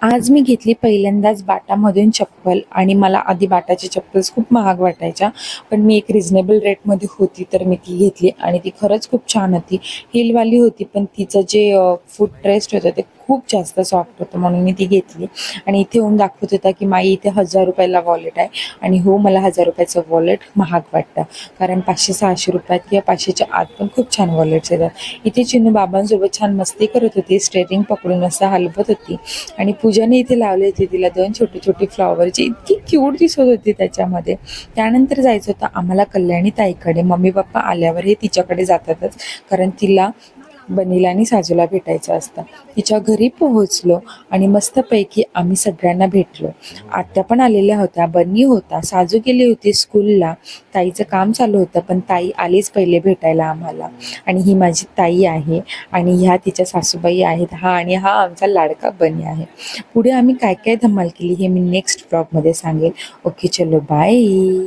आज मी घेतली पहिल्यांदाच बाटामधून चप्पल आणि मला आधी बाटाची चप्पल्स खूप महाग वाटायच्या, पण मी एक रिझनेबल रेटमध्ये होती तर मी ती घेतली आणि ती खरंच खूप छान होती. हिलवाली होती पण तिचं जे फूट रेस्ट होतं ते खूप जास्त सॉफ्ट होतं म्हणून मी ती घेतली. आणि इथे येऊन दाखवत होता की माई इथे 1000 रुपयाला वॉलेट आहे आणि हो मला 1000 रुपयाचं वॉलेट महाग वाटतं, कारण 500-600 रुपयात किंवा 500च्या आत पण खूप छान वॉलेट्स येतात. इथे चिनू बाबांसोबत छान मस्ती करत होती, स्टेरिंग पकडून असं हलवत होती आणि पूजाने इथे लावले होते तिला 2 छोटे छोटे फ्लॉवरची इतकी क्यूट दिसत होती त्याच्यामध्ये. त्यानंतर जायचं होतं आम्हाला कल्याणी ताईकडे. मम्मी पप्पा आल्यावर हे तिच्याकडे जातातच, कारण तिला बनीला आणि साजूला भेटायचं असतं. तिच्या घरी पोहोचलो आणि मस्तपैकी आम्ही सगळ्यांना भेटलो. आत्या पण आलेल्या होत्या, बन्नी होता, साजू गेली होती स्कूलला, ताईचं काम चालू होतं पण ताई आलीच पहिले भेटायला आम्हाला. आणि ही माझी ताई आहे आणि ह्या तिच्या सासूबाई आहेत. आणि हा आमचा लाडका बनी आहे. पुढे आम्ही काय काय धमाल केली हे मी नेक्स्ट ब्लॉगमध्ये सांगेल. ओके चलो बाय.